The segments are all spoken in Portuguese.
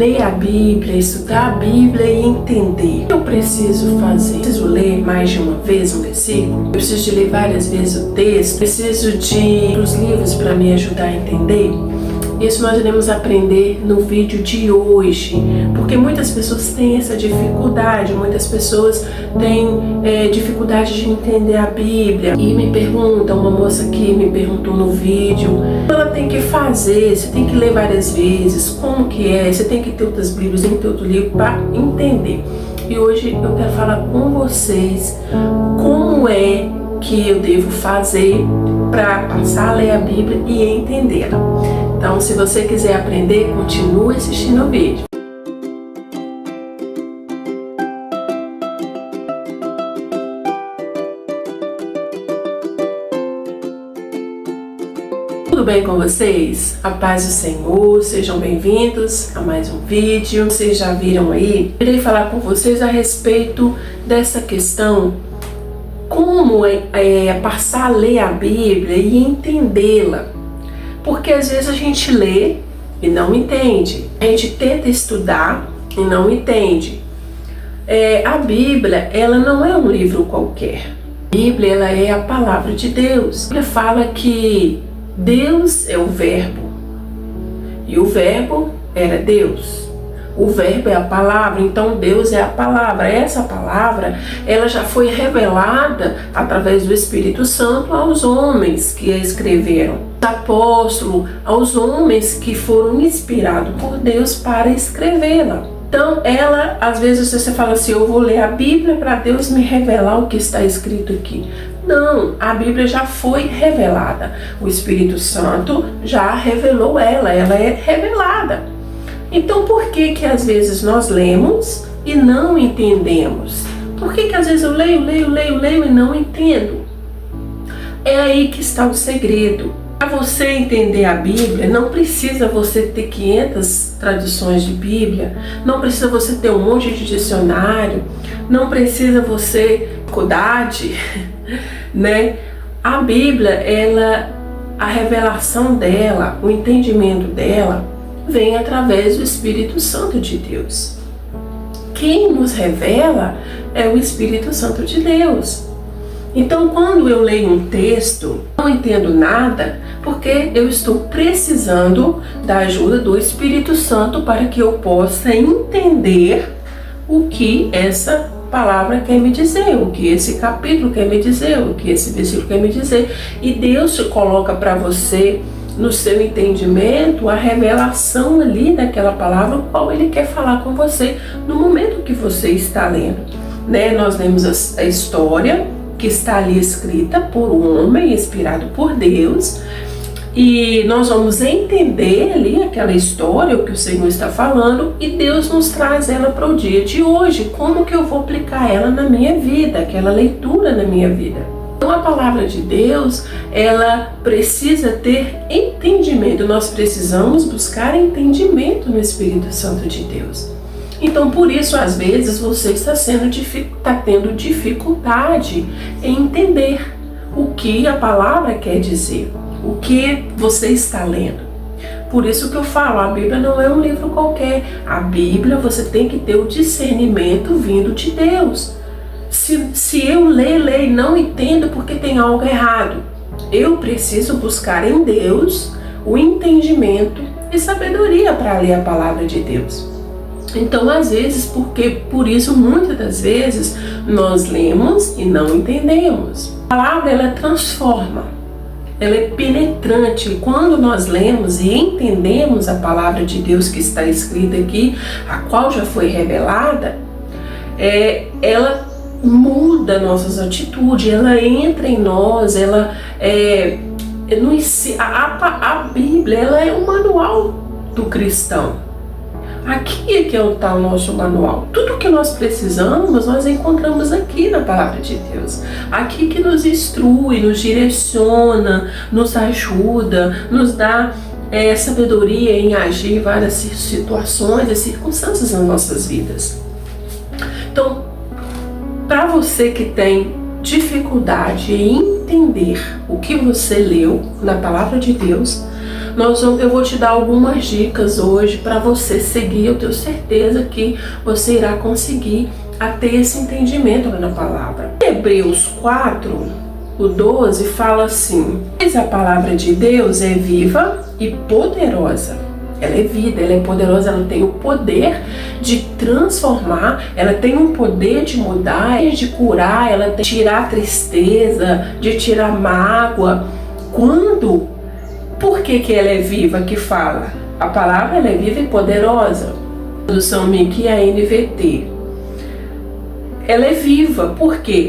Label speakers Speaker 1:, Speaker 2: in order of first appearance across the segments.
Speaker 1: ler a Bíblia, estudar a Bíblia e entender. O que eu preciso fazer? Eu preciso ler mais de uma vez um versículo? Eu preciso de ler várias vezes o texto? Preciso de ir para os livros para me ajudar a entender? Isso nós iremos aprender no vídeo de hoje, porque muitas pessoas têm essa dificuldade, muitas pessoas têm dificuldade de entender a Bíblia e me perguntam, uma moça aqui me perguntou no vídeo, ela tem que fazer, você tem que ler várias vezes, como que é, você tem que ter outras Bíblias, tem que ter outro livro para entender. E hoje eu quero falar com vocês como é que eu devo fazer para passar a ler a Bíblia e entendê-la. Então, se você quiser aprender, continue assistindo o vídeo. Tudo bem com vocês? A paz do Senhor, sejam bem-vindos a mais um vídeo. Vocês já viram aí? Eu irei falar com vocês a respeito dessa questão, como passar a ler a Bíblia e entendê-la. Porque às vezes a gente lê e não entende. A gente tenta estudar e não entende. A Bíblia, ela não é um livro qualquer. A Bíblia, ela é a palavra de Deus. A Bíblia fala que Deus é o Verbo. E o Verbo era Deus. O Verbo é a palavra, então Deus é a palavra. Essa palavra, ela já foi revelada através do Espírito Santo aos homens que a escreveram. Apóstolo, aos homens que foram inspirados por Deus para escrevê-la. Então, ela, às vezes você fala assim, eu vou ler a Bíblia para Deus me revelar o que está escrito aqui. Não, a Bíblia já foi revelada. O Espírito Santo já revelou ela é revelada. Então, por que às vezes nós lemos e não entendemos? Por que às vezes eu leio e não entendo? É aí que está o segredo. Para você entender a Bíblia, não precisa você ter 500 traduções de Bíblia, não precisa você ter um monte de dicionário, não precisa você faculdade, né? A Bíblia, a revelação dela, o entendimento dela, vem através do Espírito Santo de Deus. Quem nos revela é o Espírito Santo de Deus. Então, quando eu leio um texto, não entendo nada, porque eu estou precisando da ajuda do Espírito Santo para que eu possa entender o que essa palavra quer me dizer, o que esse capítulo quer me dizer, o que esse versículo quer me dizer. E Deus coloca para você, no seu entendimento, a revelação ali daquela palavra, o qual Ele quer falar com você no momento que você está lendo. Né? Nós lemos a história que está ali escrita por um homem inspirado por Deus, e nós vamos entender ali aquela história, o que o Senhor está falando, e Deus nos traz ela para o dia de hoje, como que eu vou aplicar ela na minha vida, aquela leitura na minha vida. Então a palavra de Deus, ela precisa ter entendimento, nós precisamos buscar entendimento no Espírito Santo de Deus. Então, por isso, às vezes, você está tendo dificuldade em entender o que a palavra quer dizer, o que você está lendo. Por isso que eu falo, a Bíblia não é um livro qualquer. A Bíblia, você tem que ter o discernimento vindo de Deus. Se eu ler e não entendo porque tem algo errado, eu preciso buscar em Deus o entendimento e sabedoria para ler a palavra de Deus. Então, às vezes, por isso, muitas das vezes, nós lemos e não entendemos. A palavra, ela transforma, ela é penetrante. E quando nós lemos e entendemos a palavra de Deus que está escrita aqui, a qual já foi revelada, ela muda nossas atitudes, ela entra em nós, a Bíblia, ela é o manual do cristão. Aqui é que está o nosso manual. Tudo que nós precisamos, nós encontramos aqui na palavra de Deus. Aqui que nos instrui, nos direciona, nos ajuda, nos dá sabedoria em agir em várias situações e circunstâncias nas nossas vidas. Então, para você que tem dificuldade em entender o que você leu na palavra de Deus, Eu vou te dar algumas dicas hoje para você seguir. Eu tenho certeza que você irá conseguir a ter esse entendimento na palavra. Hebreus 4, o 12 fala assim: "Pois a palavra de Deus é viva e poderosa." Ela é vida, ela é poderosa, ela tem o poder de transformar, ela tem um poder de mudar, de curar, ela tem de tirar a tristeza, de tirar mágoa. Por que ela é viva que fala? A palavra ela é viva e poderosa. Tradução Mickey, a NVT. Ela é viva, porque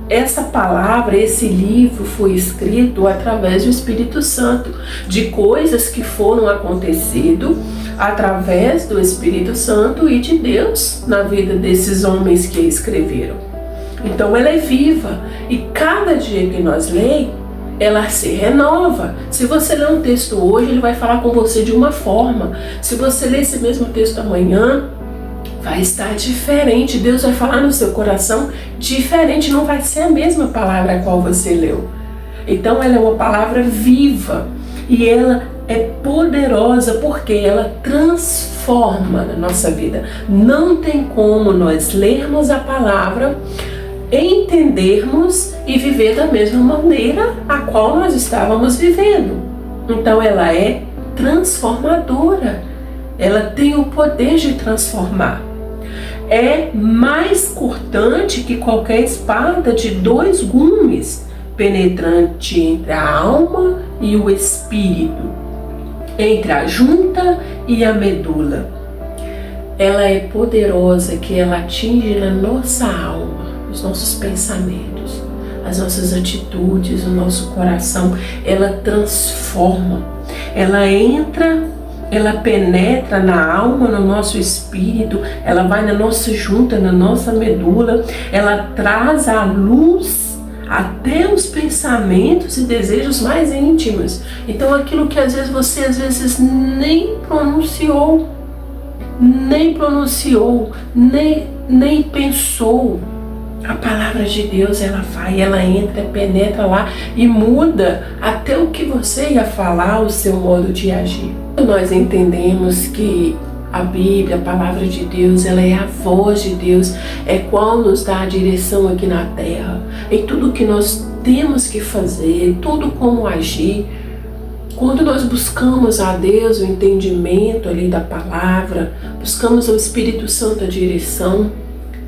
Speaker 1: essa palavra, esse livro foi escrito através do Espírito Santo, de coisas que foram acontecendo através do Espírito Santo e de Deus na vida desses homens que escreveram. Então ela é viva e cada dia que nós lemos, ela se renova. Se você ler um texto hoje, ele vai falar com você de uma forma. Se você ler esse mesmo texto amanhã, vai estar diferente. Deus vai falar no seu coração diferente, não vai ser a mesma palavra a qual você leu. Então ela é uma palavra viva e ela é poderosa porque ela transforma na nossa vida. Não tem como nós lermos a palavra, entendermos e viver da mesma maneira a qual nós estávamos vivendo. Então ela é transformadora. Ela tem o poder de transformar. É mais cortante que qualquer espada de 2 gumes, penetrante entre a alma e o espírito, entre a junta e a medula. Ela é poderosa, que ela atinge na nossa alma, os nossos pensamentos, as nossas atitudes, o nosso coração. Ela transforma, ela entra, ela penetra na alma, no nosso espírito, ela vai na nossa junta, na nossa medula, ela traz à luz até os pensamentos e desejos mais íntimos. Então aquilo que às vezes nem pronunciou, nem pensou, a palavra de Deus ela vai, ela entra, penetra lá e muda até o que você ia falar, o seu modo de agir. Nós entendemos que a Bíblia, a palavra de Deus, ela é a voz de Deus, é qual nos dá a direção aqui na terra, em tudo que nós temos que fazer, tudo como agir. Quando nós buscamos a Deus o entendimento ali da palavra, buscamos ao Espírito Santo a direção,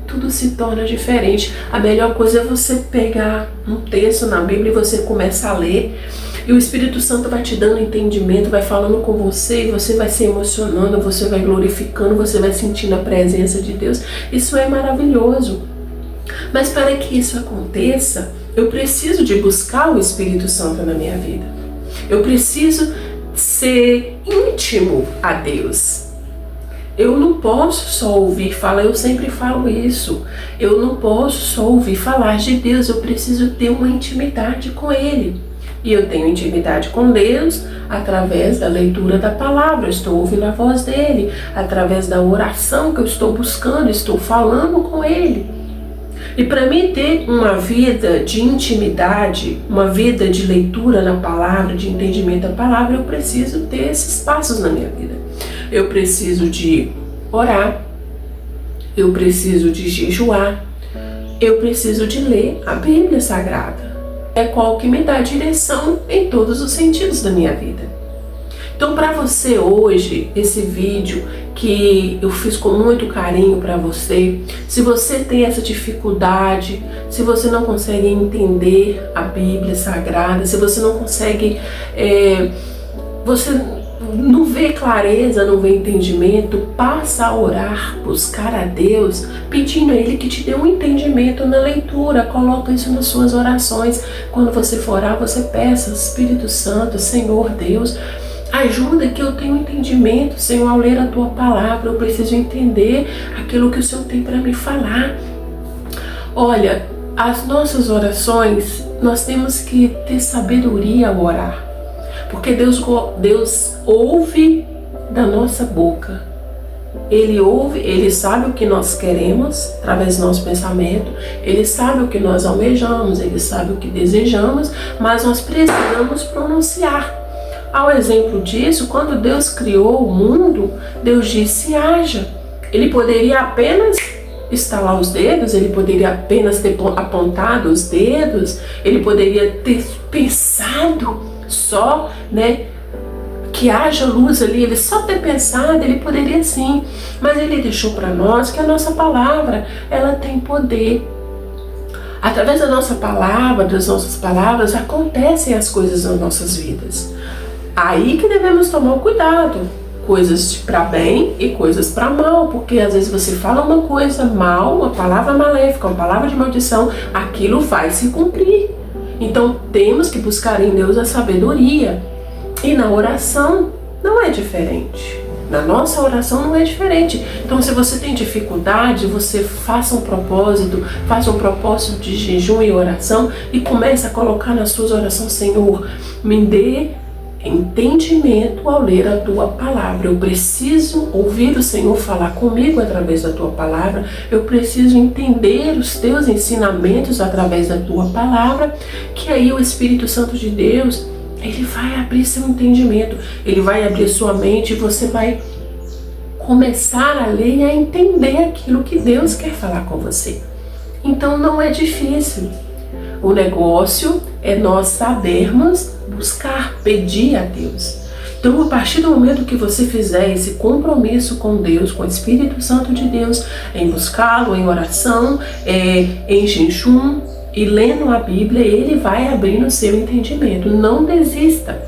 Speaker 1: tudo se torna diferente. A melhor coisa é você pegar um texto na Bíblia e você começa a ler, e o Espírito Santo vai te dando entendimento, vai falando com você, e você vai se emocionando, você vai glorificando, você vai sentindo a presença de Deus. Isso é maravilhoso. Mas para que isso aconteça, eu preciso de buscar o Espírito Santo na minha vida. Eu preciso ser íntimo a Deus. Eu não posso só ouvir falar, eu sempre falo isso. Eu não posso só ouvir falar de Deus, eu preciso ter uma intimidade com Ele. E eu tenho intimidade com Deus através da leitura da palavra, eu estou ouvindo a voz dEle, através da oração que eu estou buscando, estou falando com Ele. E para mim ter uma vida de intimidade, uma vida de leitura na palavra, de entendimento da palavra, eu preciso ter esses passos na minha vida. Eu preciso de orar, eu preciso de jejuar, eu preciso de ler a Bíblia Sagrada. É qual que me dá direção em todos os sentidos da minha vida. Então, para você hoje, esse vídeo que eu fiz com muito carinho para você, se você tem essa dificuldade, se você não consegue entender a Bíblia Sagrada, se você não consegue, você não vê clareza, não vê entendimento, passa a orar, buscar a Deus, pedindo a Ele que te dê um entendimento na leitura. Coloca isso nas suas orações. Quando você for orar, você peça: Espírito Santo, Senhor Deus, ajuda que eu tenha um entendimento, Senhor, ao ler a Tua palavra. Eu preciso entender aquilo que o Senhor tem para me falar. Olha, as nossas orações, nós temos que ter sabedoria ao orar. Porque Deus ouve da nossa boca. Ele ouve, Ele sabe o que nós queremos através do nosso pensamento. Ele sabe o que nós almejamos, Ele sabe o que desejamos, mas nós precisamos pronunciar. Ao exemplo disso, quando Deus criou o mundo, Deus disse: haja. Ele poderia apenas estalar os dedos, ele poderia apenas ter apontado os dedos, ele poderia ter pensado só, né, que haja luz ali, ele só ter pensado, ele poderia sim, mas ele deixou para nós que a nossa palavra, ela tem poder. Através da nossa palavra, das nossas palavras, acontecem as coisas nas nossas vidas. Aí que devemos tomar cuidado. Coisas para bem e coisas para mal, porque às vezes você fala uma coisa mal, uma palavra maléfica, uma palavra de maldição, aquilo vai se cumprir. Então temos que buscar em Deus a sabedoria. E na oração não é diferente. Na nossa oração não é diferente. Então, se você tem dificuldade, você faça um propósito de jejum e oração e comece a colocar nas suas orações: Senhor, me dê entendimento ao ler a tua palavra. Eu preciso ouvir o Senhor falar comigo através da tua palavra. Eu preciso entender os teus ensinamentos através da tua palavra, que aí o Espírito Santo de Deus, ele vai abrir seu entendimento, ele vai abrir sua mente e você vai começar a ler e a entender aquilo que Deus quer falar com você. Então não é difícil. O negócio é nós sabermos buscar, pedir a Deus. Então, a partir do momento que você fizer esse compromisso com Deus, com o Espírito Santo de Deus, em buscá-lo, em oração, em jejum e lendo a Bíblia, ele vai abrir o seu entendimento. Não desista.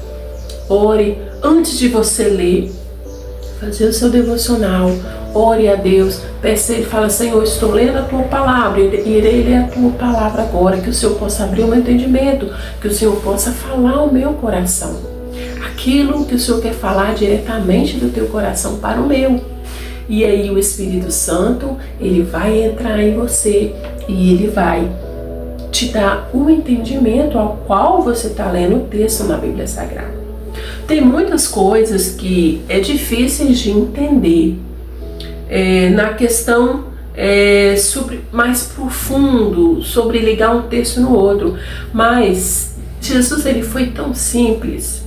Speaker 1: Ore antes de você ler, fazer o seu devocional. Ore a Deus, peça Ele, fala: Senhor, estou lendo a Tua Palavra, irei ler a Tua Palavra agora, que o Senhor possa abrir o meu entendimento, que o Senhor possa falar ao meu coração. Aquilo que o Senhor quer falar diretamente do teu coração para o meu. E aí o Espírito Santo, ele vai entrar em você e ele vai te dar o entendimento ao qual você está lendo o texto na Bíblia Sagrada. Tem muitas coisas que é difícil de entender na questão sobre, mais profundo, sobre ligar um texto no outro, mas Jesus, ele foi tão simples,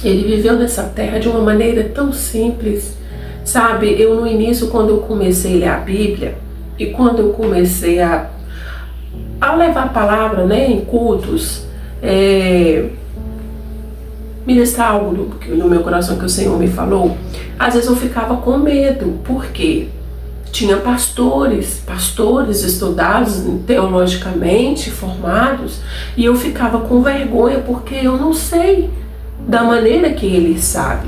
Speaker 1: ele viveu nessa terra de uma maneira tão simples, sabe? Eu no início, quando eu comecei a ler a Bíblia e quando eu comecei a levar a palavra, né, em cultos, ministrar algo no meu coração que o Senhor me falou, às vezes eu ficava com medo, porque tinha pastores estudados teologicamente, formados, e eu ficava com vergonha porque eu não sei da maneira que ele sabe.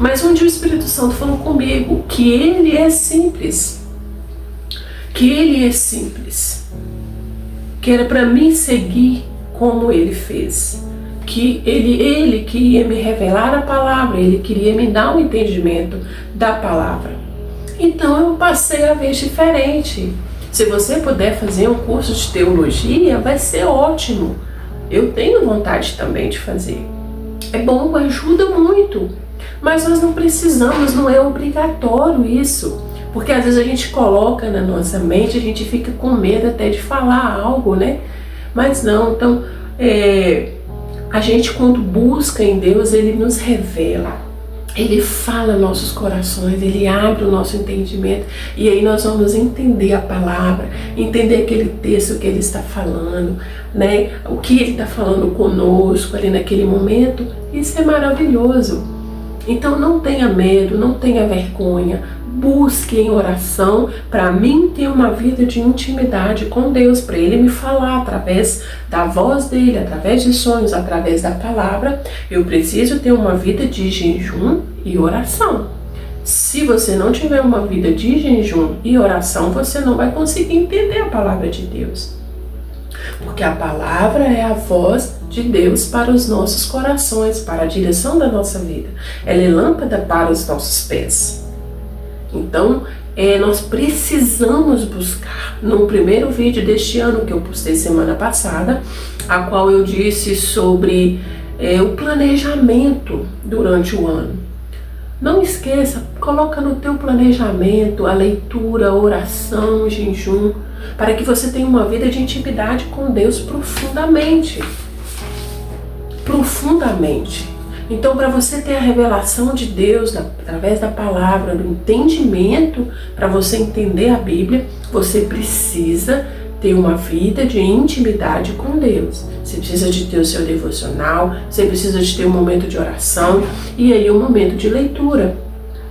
Speaker 1: Mas um dia o Espírito Santo falou comigo que ele é simples, que era para mim seguir como ele fez. Que ele que ia me revelar a palavra, ele queria me dar um entendimento da palavra. Então eu passei a ver diferente. Se você puder fazer um curso de teologia, vai ser ótimo. Eu tenho vontade também de fazer. É bom, ajuda muito. Mas nós não precisamos, não é obrigatório isso. Porque às vezes a gente coloca na nossa mente, a gente fica com medo até de falar algo, né? Mas não, então a gente, quando busca em Deus, ele nos revela, ele fala nossos corações, ele abre o nosso entendimento, e aí nós vamos entender a palavra, entender aquele texto que ele está falando, né? O que ele está falando conosco ali naquele momento. Isso é maravilhoso. Então não tenha medo, não tenha vergonha, busque em oração para mim ter uma vida de intimidade com Deus, para Ele me falar através da voz dEle, através de sonhos, através da palavra. Eu preciso ter uma vida de jejum e oração. Se você não tiver uma vida de jejum e oração, você não vai conseguir entender a palavra de Deus. Porque a palavra é a voz de Deus para os nossos corações, para a direção da nossa vida. Ela é lâmpada para os nossos pés. Então, nós precisamos buscar. No primeiro vídeo deste ano que eu postei semana passada, a qual eu disse sobre o planejamento durante o ano. Não esqueça, coloca no teu planejamento a leitura, a oração, o jejum, para que você tenha uma vida de intimidade com Deus profundamente. Profundamente. Então, para você ter a revelação de Deus através da palavra, do entendimento, para você entender a Bíblia, você precisa ter uma vida de intimidade com Deus. Você precisa de ter o seu devocional, você precisa de ter um momento de oração e aí um momento de leitura.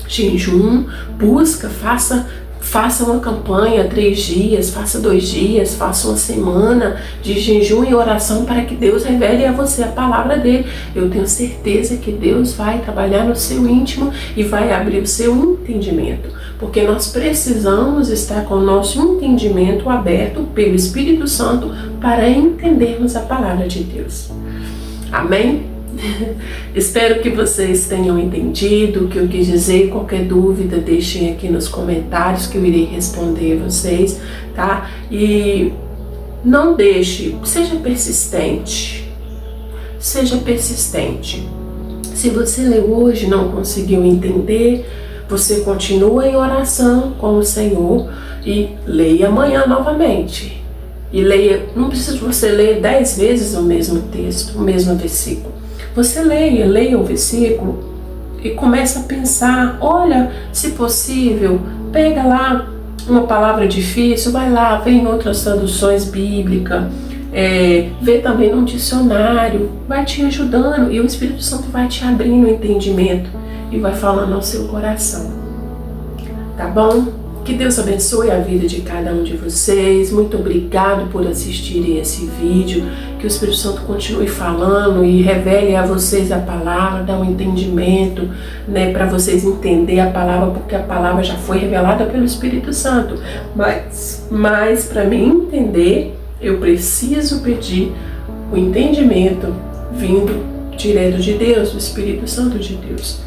Speaker 1: Jejum, busca, faça uma campanha, 3 dias, faça 2 dias, faça uma semana de jejum e oração para que Deus revele a você a palavra dele. Eu tenho certeza que Deus vai trabalhar no seu íntimo e vai abrir o seu entendimento, porque nós precisamos estar com o nosso entendimento aberto pelo Espírito Santo para entendermos a palavra de Deus. Amém? Espero que vocês tenham entendido o que eu quis dizer. Qualquer dúvida, deixem aqui nos comentários que eu irei responder vocês, tá? E não deixe, seja persistente. Seja persistente. Se você leu hoje e não conseguiu entender, você continua em oração com o Senhor e leia amanhã novamente. E leia, não precisa você ler 10 vezes o mesmo texto, o mesmo versículo. Você leia o versículo e começa a pensar, olha, se possível, pega lá uma palavra difícil, vai lá, vê em outras traduções bíblicas, vê também num dicionário, vai te ajudando e o Espírito Santo vai te abrindo o entendimento e vai falando ao seu coração. Tá bom? Que Deus abençoe a vida de cada um de vocês. Muito obrigado por assistirem esse vídeo. Que o Espírito Santo continue falando e revele a vocês a palavra, dá um entendimento, né, para vocês entenderem a palavra, porque a palavra já foi revelada pelo Espírito Santo. Mas para mim entender, eu preciso pedir o entendimento vindo direto de Deus, do Espírito Santo de Deus.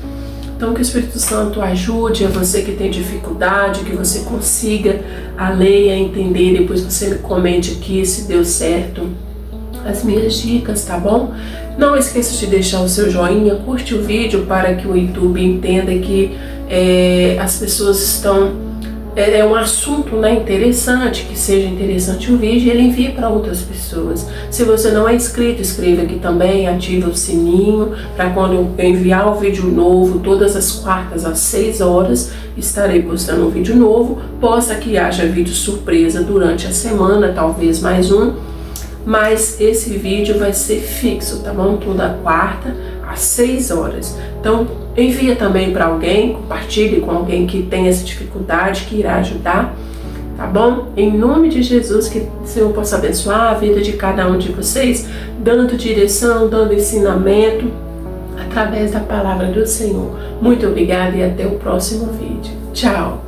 Speaker 1: Então que o Espírito Santo ajude a você que tem dificuldade, que você consiga a ler, a entender, depois você me comente aqui se deu certo as minhas dicas, tá bom? Não esqueça de deixar o seu joinha, curte o vídeo para que o YouTube entenda que as pessoas estão... É um assunto, né, interessante, que seja interessante o vídeo e ele envia para outras pessoas. Se você não é inscrito, inscreva aqui também, ativa o sininho para quando eu enviar o vídeo novo, todas as quartas às 6 horas, estarei postando um vídeo novo. Possa que haja vídeo surpresa durante a semana, talvez mais um, mas esse vídeo vai ser fixo, tá bom? Toda quarta às 6 horas. Então, envia também para alguém, compartilhe com alguém que tem essa dificuldade, que irá ajudar, tá bom? Em nome de Jesus, que o Senhor possa abençoar a vida de cada um de vocês, dando direção, dando ensinamento, através da palavra do Senhor. Muito obrigada e até o próximo vídeo. Tchau!